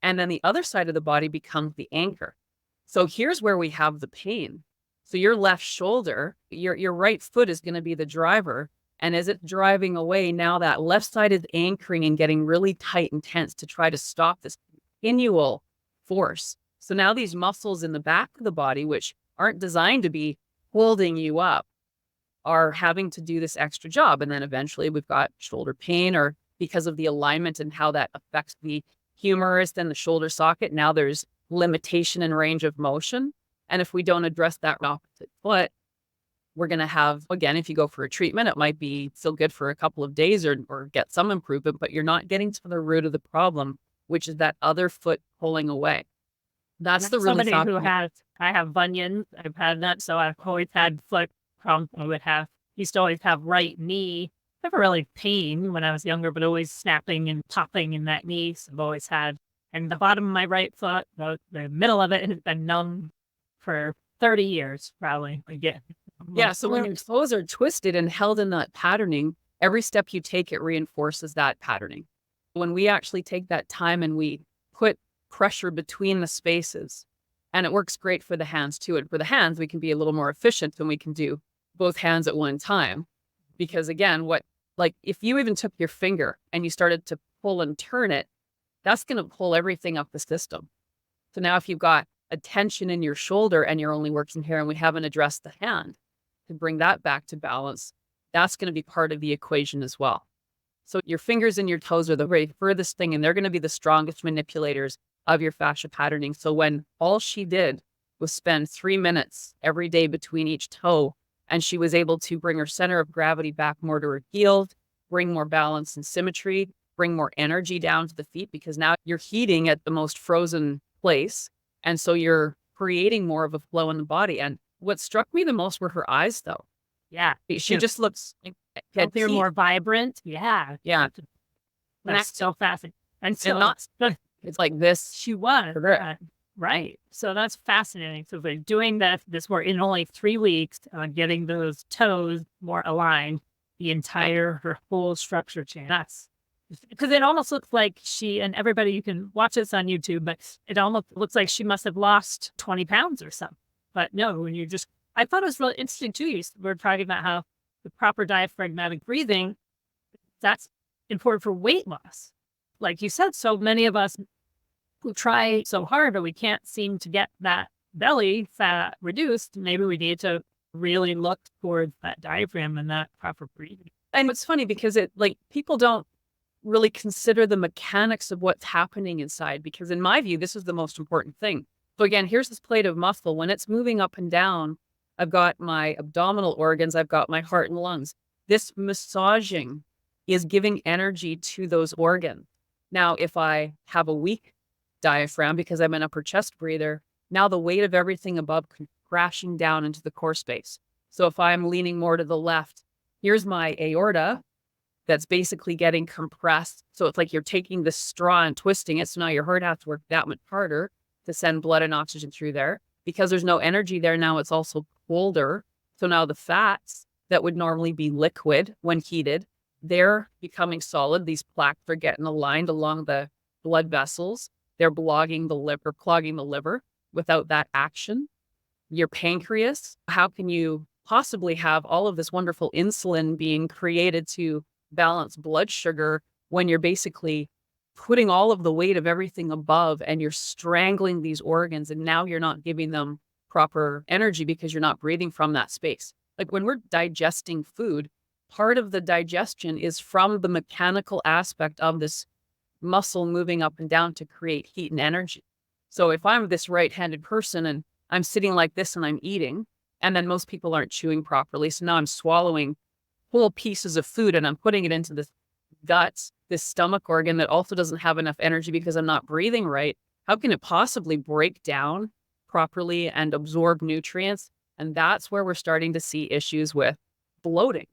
And then the other side of the body becomes the anchor. So here's where we have the pain. So your left shoulder, your right foot is going to be the driver. And as it's driving away, now that left side is anchoring and getting really tight and tense to try to stop this continual force. So now these muscles in the back of the body, which aren't designed to be holding you up, are having to do this extra job. And then eventually we've got shoulder pain, or because of the alignment and how that affects the humerus and the shoulder socket, now there's limitation in range of motion. And if we don't address that opposite foot, we're going to have, again, if you go for a treatment, it might be still good for a couple of days or get some improvement, but you're not getting to the root of the problem, which is that other foot pulling away. That's the really somebody who has, I have bunions. I've had that. So I've always had foot problems. I would have, used to always have right knee, never really pain when I was younger, but always snapping and popping in that knee. So I've always had, and the bottom of my right foot, the middle of it has been numb for 30 years, probably. Again. Yeah. So when your toes are twisted and held in that patterning, every step you take, it reinforces that patterning. When we actually take that time and we put pressure between the spaces, and it works great for the hands too. And for the hands, we can be a little more efficient when we can do both hands at one time. Because again, like if you even took your finger and you started to pull and turn it, that's going to pull everything up the system. So now if you've got a tension in your shoulder and you're only working here and we haven't addressed the hand to bring that back to balance, that's going to be part of the equation as well. So your fingers and your toes are the very furthest thing, and they're going to be the strongest manipulators of your fascia patterning. So when all she did was spend 3 minutes every day between each toe, and she was able to bring her center of gravity back more to her heels, bring more balance and symmetry, bring more energy down to the feet, because now you're heating at the most frozen place. And so you're creating more of a flow in the body. And what struck me the most were her eyes, though. Yeah. She just looks healthier, more vibrant. Yeah. Yeah. That's so fascinating. And so not, it's like this. She was. Right. So that's fascinating. So they're doing this work in only 3 weeks, getting those toes more aligned, her whole structure change. That's because it almost looks like she, and everybody, you can watch this on YouTube, but it almost looks like she must have lost 20 pounds or something. But no, when you just, I thought it was really interesting too. We're talking about how the proper diaphragmatic breathing, that's important for weight loss. Like you said, so many of us who try so hard, but we can't seem to get that belly fat reduced. Maybe we need to really look towards that diaphragm and that proper breathing. And it's funny because people don't really consider the mechanics of what's happening inside, because in my view, this is the most important thing. So again, here's this plate of muscle. When it's moving up and down, I've got my abdominal organs, I've got my heart and lungs. This massaging is giving energy to those organs. Now, if I have a weak diaphragm because I'm an upper chest breather, now the weight of everything above crashing down into the core space. So if I'm leaning more to the left, here's my aorta that's basically getting compressed. So it's like you're taking the straw and twisting it. So now your heart has to work that much harder to send blood and oxygen through there. Because there's no energy there now, it's also colder. So now the fats that would normally be liquid when heated, they're becoming solid. These plaques are getting aligned along the blood vessels. They're clogging the liver without that action. Your pancreas, how can you possibly have all of this wonderful insulin being created to balance blood sugar when you're basically putting all of the weight of everything above and you're strangling these organs, and now you're not giving them proper energy because you're not breathing from that space. Like when we're digesting food, part of the digestion is from the mechanical aspect of this muscle moving up and down to create heat and energy. So if I'm this right-handed person and I'm sitting like this and I'm eating, and then most people aren't chewing properly, so now I'm swallowing whole pieces of food and I'm putting it into this guts, this stomach organ that also doesn't have enough energy because I'm not breathing right. How can it possibly break down properly and absorb nutrients? And that's where we're starting to see issues with bloating.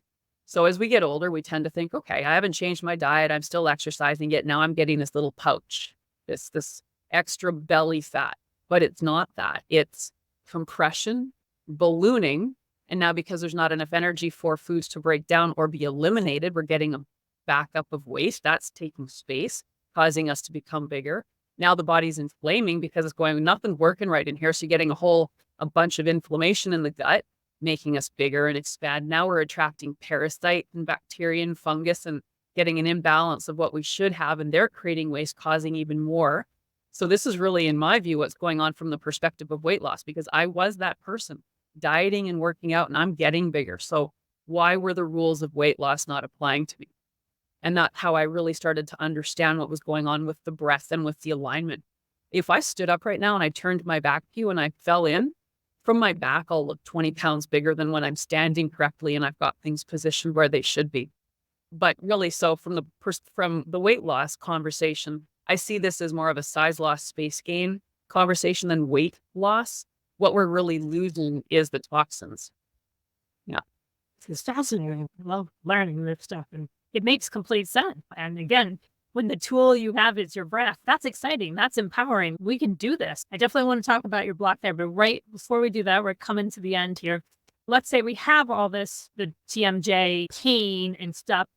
So as we get older, we tend to think, okay, I haven't changed my diet. I'm still exercising, yet now I'm getting this little pouch, this extra belly fat. But it's not that. It's compression, ballooning. And now because there's not enough energy for foods to break down or be eliminated, we're getting a backup of waste. That's taking space, causing us to become bigger. Now the body's inflaming because it's going, nothing's working right in here. So you're getting a bunch of inflammation in the gut, making us bigger and expand. Now we're attracting parasites and bacteria and fungus and getting an imbalance of what we should have. And they're creating waste, causing even more. So this is really, in my view, what's going on from the perspective of weight loss, because I was that person dieting and working out and I'm getting bigger. So why were the rules of weight loss not applying to me? And that's how I really started to understand what was going on with the breath and with the alignment. If I stood up right now and I turned my back to you and I fell in, from my back, I'll look 20 pounds bigger than when I'm standing correctly and I've got things positioned where they should be. But really, so from the weight loss conversation, I see this as more of a size loss, space gain conversation than weight loss. What we're really losing is the toxins. Yeah. It's fascinating. I love learning this stuff, and it makes complete sense. And again, when the tool you have is your breath, that's exciting. That's empowering. We can do this. I definitely want to talk about your block there, but right before we do that, we're coming to the end here. Let's say we have all this, the TMJ pain and stuff.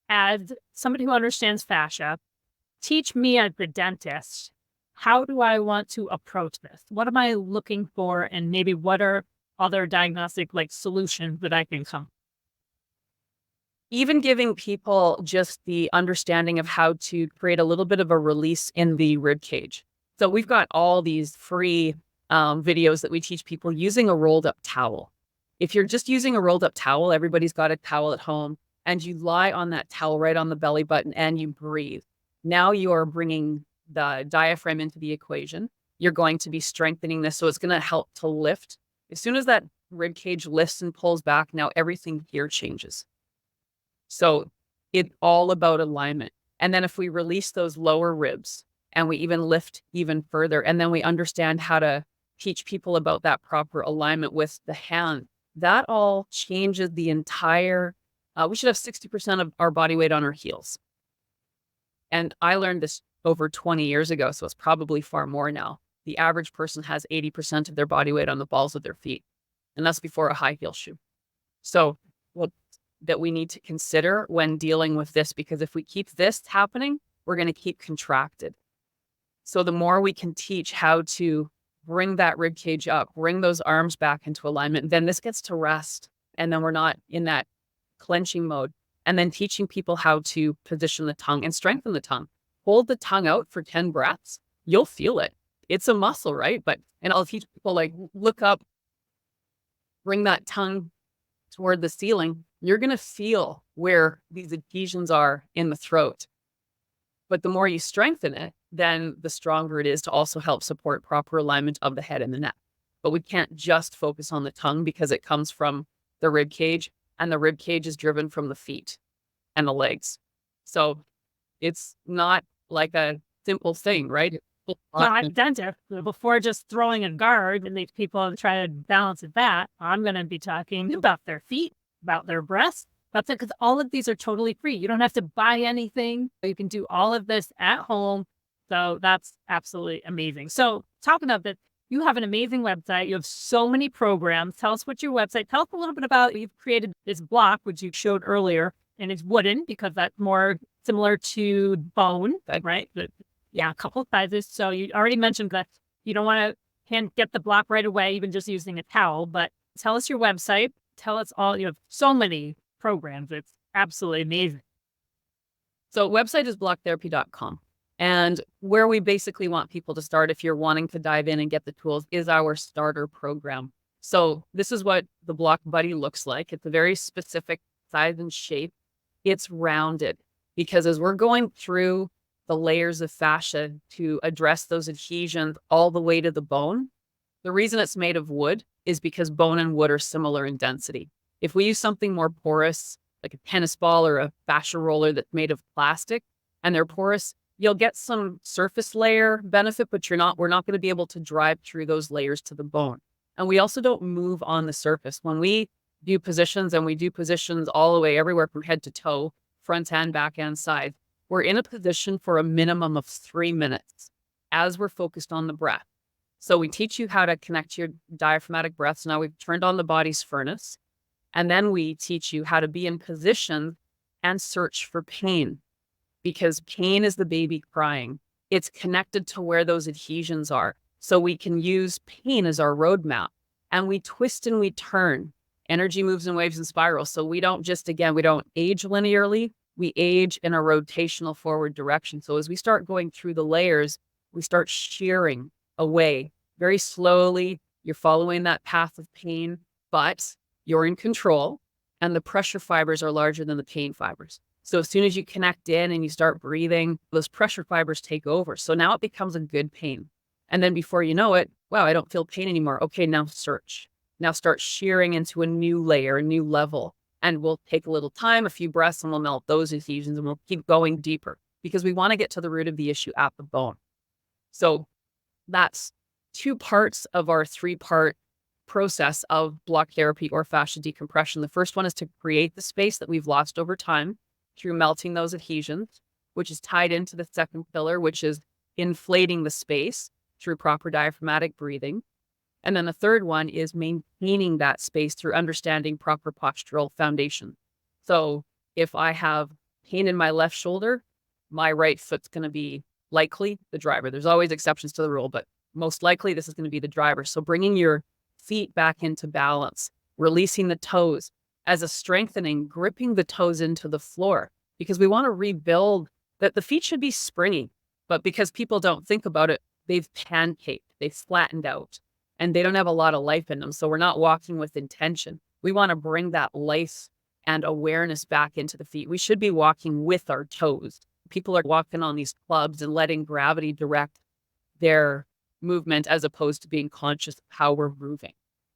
As somebody who understands fascia, teach me as the dentist, how do I want to approach this? What am I looking for? And maybe what are other diagnostic solutions that I can come? Even giving people just the understanding of how to create a little bit of a release in the rib cage. So we've got all these free videos that we teach people using a rolled up towel. If you're just using a rolled up towel, everybody's got a towel at home, and you lie on that towel right on the belly button and you breathe. Now you're bringing the diaphragm into the equation. You're going to be strengthening this. So it's going to help to lift. As soon as that rib cage lifts and pulls back, now everything here changes. So it's all about alignment. And then if we release those lower ribs and we even lift even further, and then we understand how to teach people about that proper alignment with the hand, that all changes the entire, we should have 60% of our body weight on our heels. And I learned this over 20 years ago, so it's probably far more now. The average person has 80% of their body weight on the balls of their feet, and that's before a high heel shoe. So what that we need to consider when dealing with this, because if we keep this happening, we're going to keep contracted. So the more we can teach how to bring that rib cage up, bring those arms back into alignment, then this gets to rest. And then we're not in that clenching mode. And then teaching people how to position the tongue and strengthen the tongue. Hold the tongue out for 10 breaths. You'll feel it. It's a muscle, right? And I'll teach people look up, bring that tongue toward the ceiling. You're going to feel where these adhesions are in the throat. But the more you strengthen it, then the stronger it is to also help support proper alignment of the head and the neck. But we can't just focus on the tongue because it comes from the rib cage, and the rib cage is driven from the feet and the legs. So it's not like a simple thing, right? Not dentist. Before just throwing a guard and these people try to balance it that, I'm going to be talking about their feet, about their breasts. That's it, because all of these are totally free. You don't have to buy anything. You can do all of this at home. So that's absolutely amazing. So talking about that, you have an amazing website. You have so many programs. Tell us what your website. Tell us a little bit about, you've created this block, which you showed earlier, and it's wooden because that's more similar to bone, right? Yeah, a couple of sizes. So you already mentioned that you don't want to can't get the block right away, even just using a towel. But tell us your website. Tell us all. You have so many programs. It's absolutely amazing. So website is blocktherapy.com. And where we basically want people to start, if you're wanting to dive in and get the tools, is our starter program. So this is what the Block Buddy looks like. It's a very specific size and shape. It's rounded because as we're going through the layers of fascia to address those adhesions all the way to the bone, the reason it's made of wood is because bone and wood are similar in density. If we use something more porous, like a tennis ball or a fascia roller that's made of plastic and they're porous, you'll get some surface layer benefit, but we're not going to be able to drive through those layers to the bone. And we also don't move on the surface. When we do positions, and we do positions all the way everywhere from head to toe, front and back and side, we're in a position for a minimum of 3 minutes as we're focused on the breath. So we teach you how to connect to your diaphragmatic breath. So now we've turned on the body's furnace. And then we teach you how to be in position and search for pain, because pain is the baby crying. it's connected to where those adhesions are. So we can use pain as our roadmap, and we twist and we turn. Energy moves in waves and spirals. So we don't just, again, we don't age linearly. We age in a rotational forward direction. So as we start going through the layers, we start shearing away very slowly. You're following that path of pain, but you're in control, and the pressure fibers are larger than the pain fibers. So as soon as you connect in and you start breathing, those pressure fibers take over. So now it becomes a good pain. And then before you know it, wow, I don't feel pain anymore. Okay, now search. Now start shearing into a new layer, a new level. And we'll take a little time, a few breaths, and we'll melt those adhesions, and we'll keep going deeper because we want to get to the root of the issue at the bone. So that's 2 parts of our 3-part process of block therapy or fascia decompression. The first one is to create the space that we've lost over time through melting those adhesions, which is tied into the second pillar, which is inflating the space through proper diaphragmatic breathing. And then the third one is maintaining that space through understanding proper postural foundation. So if I have pain in my left shoulder, my right foot's going to be likely the driver. There's always exceptions to the rule, but most likely this is going to be the driver. So bringing your feet back into balance, releasing the toes as a strengthening, gripping the toes into the floor, because we want to rebuild that. The feet should be springy, but because people don't think about it, they've pancaked, they've flattened out, and they don't have a lot of life in them. So we're not walking with intention. We want to bring that life and awareness back into the feet. We should be walking with our toes. People are walking on these clubs and letting gravity direct their movement as opposed to being conscious of how we're moving.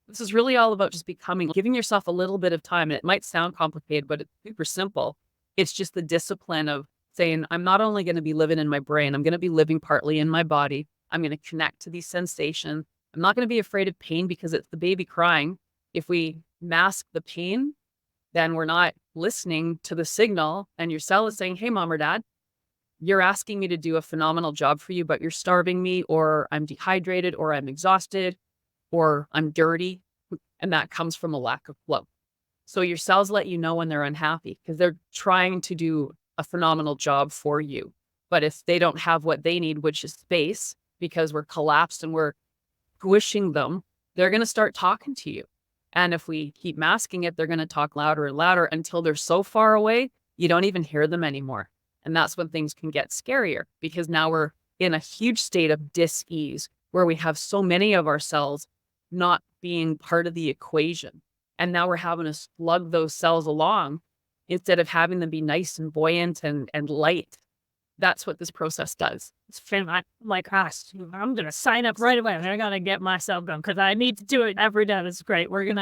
This is really all about just giving yourself a little bit of time. And it might sound complicated, but it's super simple. It's just the discipline of saying, I'm not only going to be living in my brain, I'm going to be living partly in my body. I'm going to connect to these sensations. I'm not going to be afraid of pain because it's the baby crying. If we mask the pain, then we're not listening to the signal. And your cell is saying, hey, mom or dad, you're asking me to do a phenomenal job for you, but you're starving me, or I'm dehydrated, or I'm exhausted, or I'm dirty. And that comes from a lack of flow. So your cells let you know when they're unhappy because they're trying to do a phenomenal job for you. But if they don't have what they need, which is space, because we're collapsed and we're squishing them, they're going to start talking to you. And if we keep masking it, they're going to talk louder and louder until they're so far away, you don't even hear them anymore. And that's when things can get scarier because now we're in a huge state of dis-ease where we have so many of our cells not being part of the equation. And now we're having to slug those cells along instead of having them be nice and buoyant and light. That's what this process does. It's fun. I'm like, gosh, I'm going to sign up right away. I'm going to get myself done because I need to do it every day. It's great. I'm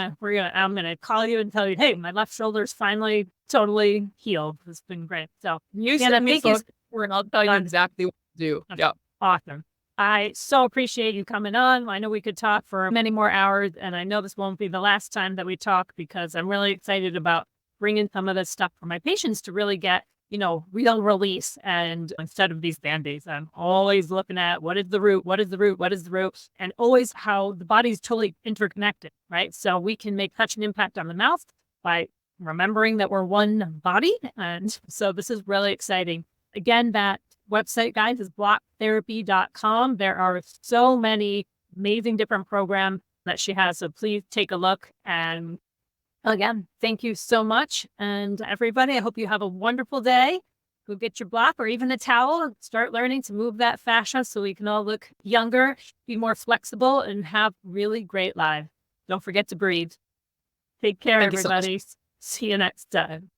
going to call you and tell you, hey, my left shoulder's finally totally healed. It's been great. So you send me and I'll tell you exactly what to do. Okay. Yeah. Awesome. I so appreciate you coming on. I know we could talk for many more hours, and I know this won't be the last time that we talk because I'm really excited about bringing some of this stuff for my patients to really get, real release. And instead of these Band-Aids, I'm always looking at what is the root, what is the root, what is the root, and always how the body's totally interconnected, right? So we can make such an impact on the mouth by remembering that we're one body. And so this is really exciting. Again, that website, guys, is blocktherapy.com. There are so many amazing different programs that she has. So please take a look. And again, thank you so much. And everybody, I hope you have a wonderful day. Go get your block or even a towel and start learning to move that fascia so we can all look younger, be more flexible, and have really great lives. Don't forget to breathe. Take care, everybody. See you next time.